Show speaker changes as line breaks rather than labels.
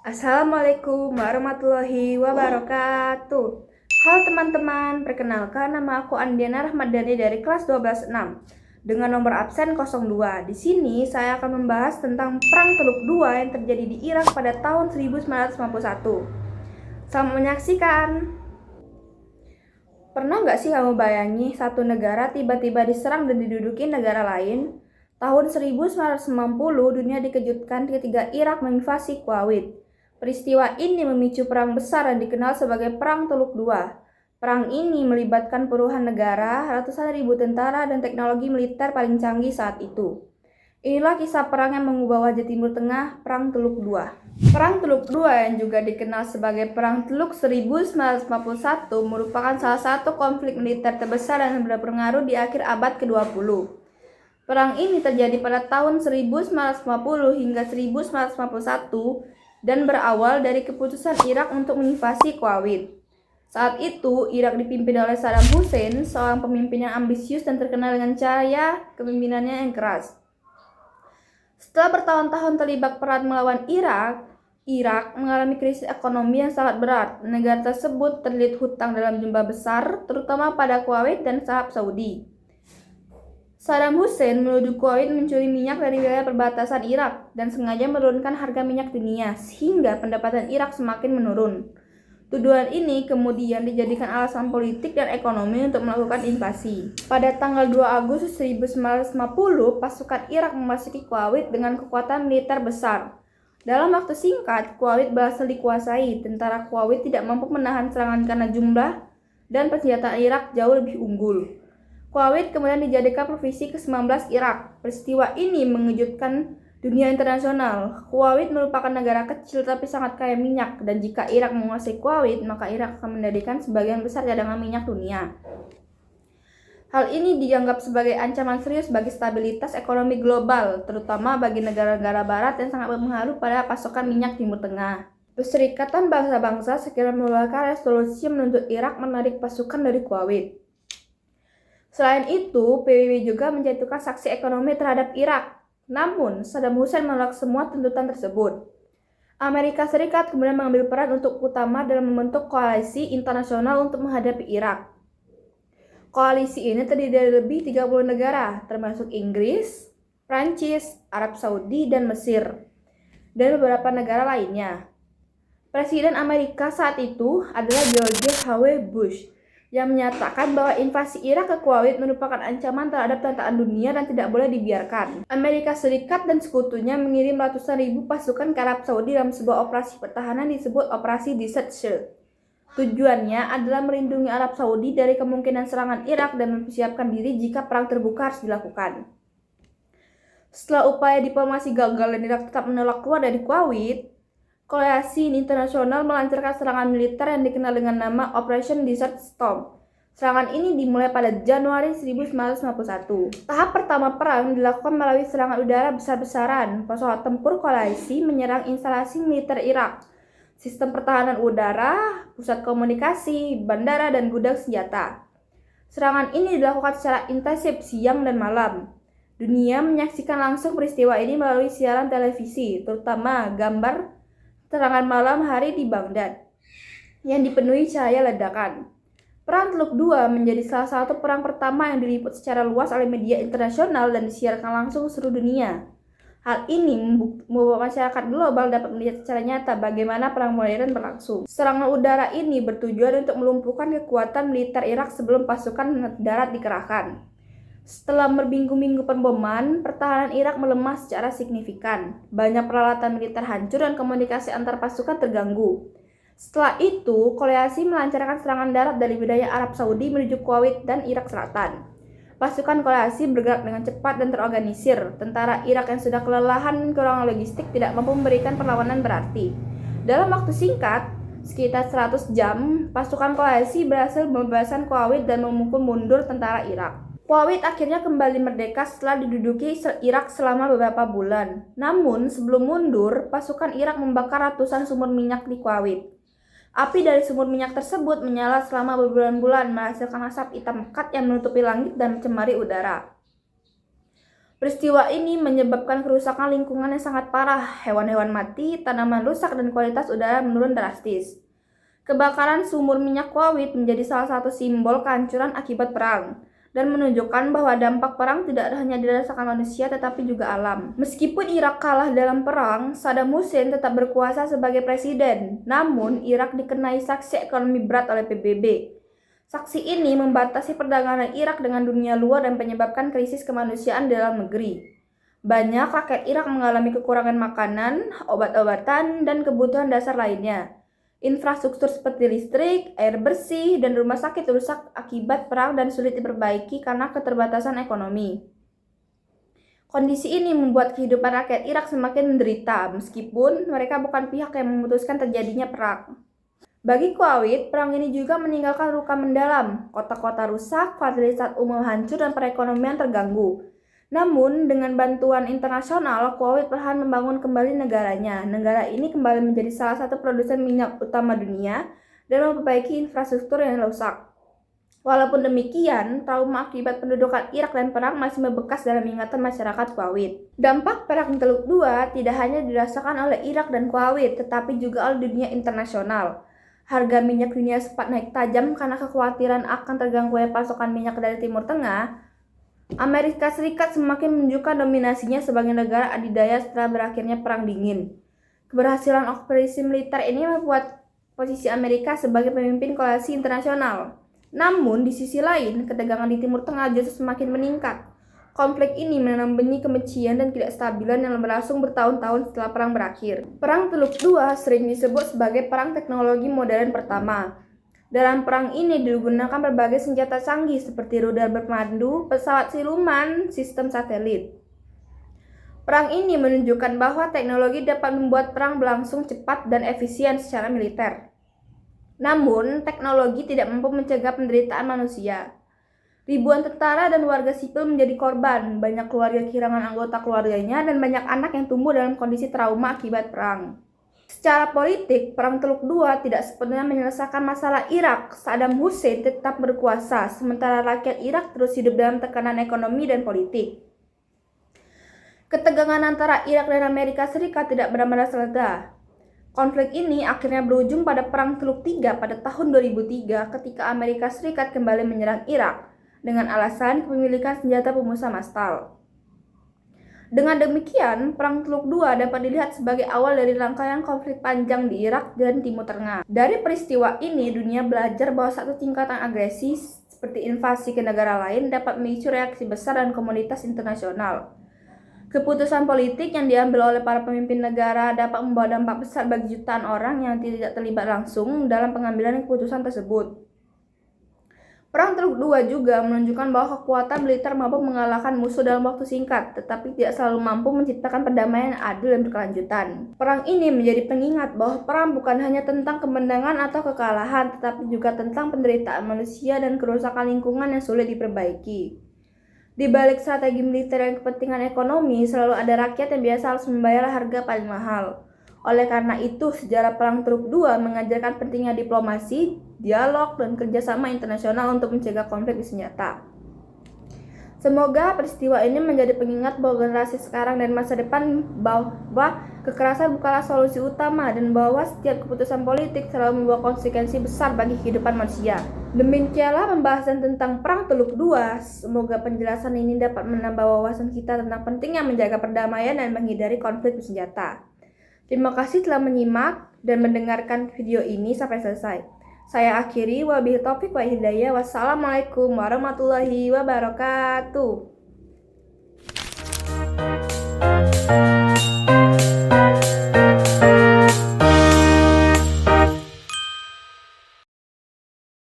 Assalamualaikum warahmatullahi wabarakatuh. Halo teman-teman, perkenalkan nama aku Andiana Rahmadani dari kelas 12-6 dengan nomor absen 02. Di sini saya akan membahas tentang Perang Teluk II yang terjadi di Irak pada tahun 1951. Selamat menyaksikan. Pernah nggak sih kamu bayangi satu negara tiba-tiba diserang dan diduduki negara lain? Tahun 1990, dunia dikejutkan ketika Irak menginvasi Kuwait. Peristiwa ini memicu perang besar yang dikenal sebagai Perang Teluk II. Perang ini melibatkan puluhan negara, ratusan ribu tentara, dan teknologi militer paling canggih saat itu. Inilah kisah perang yang mengubah wajah Timur Tengah, Perang Teluk II. Perang Teluk II yang juga dikenal sebagai Perang Teluk 1951 merupakan salah satu konflik militer terbesar dan berpengaruh di akhir abad ke-20. Perang ini terjadi pada tahun 1950 hingga 1951 dan berawal dari keputusan Irak untuk menginvasi Kuwait. Saat itu, Irak dipimpin oleh Saddam Hussein, seorang pemimpin yang ambisius dan terkenal dengan cara kepemimpinannya yang keras. Setelah bertahun-tahun terlibat perang melawan Irak mengalami krisis ekonomi yang sangat berat. Negara tersebut terlilit hutang dalam jumlah besar, terutama pada Kuwait dan Arab Saudi. Saddam Hussein menuduh Kuwait mencuri minyak dari wilayah perbatasan Irak dan sengaja menurunkan harga minyak dunia sehingga pendapatan Irak semakin menurun. Tuduhan ini kemudian dijadikan alasan politik dan ekonomi untuk melakukan invasi. Pada tanggal 2 Agustus 1950, pasukan Irak memasuki Kuwait dengan kekuatan militer besar. Dalam waktu singkat, Kuwait berhasil dikuasai. Tentara Kuwait tidak mampu menahan serangan karena jumlah dan persenjataan Irak jauh lebih unggul. Kuwait kemudian dijadikan provinsi ke-19 Irak. Peristiwa ini mengejutkan dunia internasional. Kuwait merupakan negara kecil tapi sangat kaya minyak, dan jika Irak menguasai Kuwait, maka Irak akan mendapatkan sebagian besar cadangan minyak dunia. Hal ini dianggap sebagai ancaman serius bagi stabilitas ekonomi global, terutama bagi negara-negara barat yang sangat berpengaruh pada pasokan minyak Timur Tengah. Perserikatan Bangsa-Bangsa segera mengeluarkan resolusi menuntut Irak menarik pasukan dari Kuwait. Selain itu, PBB juga menjatuhkan sanksi ekonomi terhadap Irak. Namun, Saddam Hussein menolak semua tuntutan tersebut. Amerika Serikat kemudian mengambil peran utama dalam membentuk koalisi internasional untuk menghadapi Irak. Koalisi ini terdiri dari lebih 30 negara, termasuk Inggris, Prancis, Arab Saudi, dan Mesir, dan beberapa negara lainnya. Presiden Amerika saat itu adalah George H.W. Bush, yang menyatakan bahwa invasi Irak ke Kuwait merupakan ancaman terhadap tatanan dunia dan tidak boleh dibiarkan. Amerika Serikat dan sekutunya mengirim ratusan ribu pasukan ke Arab Saudi dalam sebuah operasi pertahanan disebut Operasi Desert Shield. Tujuannya adalah melindungi Arab Saudi dari kemungkinan serangan Irak dan mempersiapkan diri jika perang terbuka harus dilakukan. Setelah upaya diplomasi gagal dan Irak tetap menolak keluar dari Kuwait, koalisi internasional melancarkan serangan militer yang dikenal dengan nama Operation Desert Storm. Serangan ini dimulai pada Januari 1951. Tahap pertama perang dilakukan melalui serangan udara besar-besaran. Pesawat tempur koalisi menyerang instalasi militer Irak, sistem pertahanan udara, pusat komunikasi, bandara, dan gudang senjata. Serangan ini dilakukan secara intensif siang dan malam. Dunia menyaksikan langsung peristiwa ini melalui siaran televisi, terutama gambar serangan malam hari di Baghdad yang dipenuhi cahaya ledakan. Perang Teluk II menjadi salah satu perang pertama yang diliput secara luas oleh media internasional dan disiarkan langsung ke seluruh dunia. Hal ini membuat masyarakat global dapat melihat secara nyata bagaimana perang modern berlangsung. Serangan udara ini bertujuan untuk melumpuhkan kekuatan militer Irak sebelum pasukan darat dikerahkan. Setelah berminggu-minggu pemboman, pertahanan Irak melemah secara signifikan. Banyak peralatan militer hancur dan komunikasi antar pasukan terganggu. Setelah itu, koalisi melancarkan serangan darat dari wilayah Arab Saudi menuju Kuwait dan Irak Selatan. Pasukan koalisi bergerak dengan cepat dan terorganisir. Tentara Irak yang sudah kelelahan dan kekurangan logistik tidak mampu memberikan perlawanan berarti. Dalam waktu singkat, sekitar 100 jam, pasukan koalisi berhasil membebaskan Kuwait dan memukul mundur tentara Irak. Kuwait akhirnya kembali merdeka setelah diduduki Irak selama beberapa bulan. Namun, sebelum mundur, pasukan Irak membakar ratusan sumur minyak di Kuwait. Api dari sumur minyak tersebut menyala selama berbulan-bulan, menghasilkan asap hitam pekat yang menutupi langit dan mencemari udara. Peristiwa ini menyebabkan kerusakan lingkungan yang sangat parah, hewan-hewan mati, tanaman rusak, dan kualitas udara menurun drastis. Kebakaran sumur minyak Kuwait menjadi salah satu simbol kehancuran akibat perang, dan menunjukkan bahwa dampak perang tidak hanya dirasakan manusia tetapi juga alam. Meskipun Irak kalah dalam perang, Saddam Hussein tetap berkuasa sebagai presiden. Namun, Irak dikenai sanksi ekonomi berat oleh PBB. Sanksi ini membatasi perdagangan Irak dengan dunia luar dan menyebabkan krisis kemanusiaan di dalam negeri. Banyak rakyat Irak mengalami kekurangan makanan, obat-obatan, dan kebutuhan dasar lainnya. Infrastruktur seperti listrik, air bersih, dan rumah sakit rusak akibat perang dan sulit diperbaiki karena keterbatasan ekonomi. Kondisi ini membuat kehidupan rakyat Irak semakin menderita, meskipun mereka bukan pihak yang memutuskan terjadinya perang. Bagi Kuwait, perang ini juga meninggalkan luka mendalam. Kota-kota rusak, fasilitas umum hancur, dan perekonomian terganggu. Namun, dengan bantuan internasional, Kuwait perlahan membangun kembali negaranya. Negara ini kembali menjadi salah satu produsen minyak utama dunia dan memperbaiki infrastruktur yang rusak. Walaupun demikian, trauma akibat pendudukan Irak dan perang masih membekas dalam ingatan masyarakat Kuwait. Dampak Perang Teluk II tidak hanya dirasakan oleh Irak dan Kuwait, tetapi juga oleh dunia internasional. Harga minyak dunia sempat naik tajam karena kekhawatiran akan terganggunya pasokan minyak dari Timur Tengah. Amerika Serikat semakin menunjukkan dominasinya sebagai negara adidaya setelah berakhirnya Perang Dingin. Keberhasilan operasi militer ini membuat posisi Amerika sebagai pemimpin koalisi internasional. Namun, di sisi lain, ketegangan di Timur Tengah justru semakin meningkat. Konflik ini menanam benih kebencian dan ketidakstabilan yang berlangsung bertahun-tahun setelah perang berakhir. Perang Teluk II sering disebut sebagai perang teknologi modern pertama. Dalam perang ini digunakan berbagai senjata canggih seperti rudal berpandu, pesawat siluman, sistem satelit. Perang ini menunjukkan bahwa teknologi dapat membuat perang berlangsung cepat dan efisien secara militer. Namun, teknologi tidak mampu mencegah penderitaan manusia. Ribuan tentara dan warga sipil menjadi korban, banyak keluarga kehilangan anggota keluarganya, dan banyak anak yang tumbuh dalam kondisi trauma akibat perang. Secara politik, Perang Teluk II tidak sepenuhnya menyelesaikan masalah Irak. Saddam Hussein tetap berkuasa, sementara rakyat Irak terus hidup dalam tekanan ekonomi dan politik. Ketegangan antara Irak dan Amerika Serikat tidak benar-benar selesai. Konflik ini akhirnya berujung pada Perang Teluk III pada tahun 2003 ketika Amerika Serikat kembali menyerang Irak dengan alasan kepemilikan senjata pemusnah massal. Dengan demikian, Perang Teluk II dapat dilihat sebagai awal dari rangkaian konflik panjang di Irak dan Timur Tengah. Dari peristiwa ini, dunia belajar bahwa satu tingkatan agresi seperti invasi ke negara lain dapat memicu reaksi besar dan komunitas internasional. Keputusan politik yang diambil oleh para pemimpin negara dapat membawa dampak besar bagi jutaan orang yang tidak terlibat langsung dalam pengambilan keputusan tersebut. Perang Teluk II juga menunjukkan bahwa kekuatan militer mampu mengalahkan musuh dalam waktu singkat, tetapi tidak selalu mampu menciptakan perdamaian yang adil dan berkelanjutan. Perang ini menjadi pengingat bahwa perang bukan hanya tentang kemenangan atau kekalahan, tetapi juga tentang penderitaan manusia dan kerusakan lingkungan yang sulit diperbaiki. Di balik strategi militer dan kepentingan ekonomi, selalu ada rakyat yang biasa harus membayar harga paling mahal. Oleh karena itu, sejarah Perang Teluk II mengajarkan pentingnya diplomasi, dialog, dan kerjasama internasional untuk mencegah konflik bersenjata. Semoga peristiwa ini menjadi pengingat bahwa generasi sekarang dan masa depan bahwa kekerasan bukanlah solusi utama dan bahwa setiap keputusan politik selalu membawa konsekuensi besar bagi kehidupan manusia. Demikianlah pembahasan tentang Perang Teluk II. Semoga penjelasan ini dapat menambah wawasan kita tentang pentingnya menjaga perdamaian dan menghindari konflik bersenjata. Terima kasih telah menyimak dan mendengarkan video ini sampai selesai. Saya akhiri, wabillahi taufiq wa hidayah. Wassalamualaikum warahmatullahi wabarakatuh.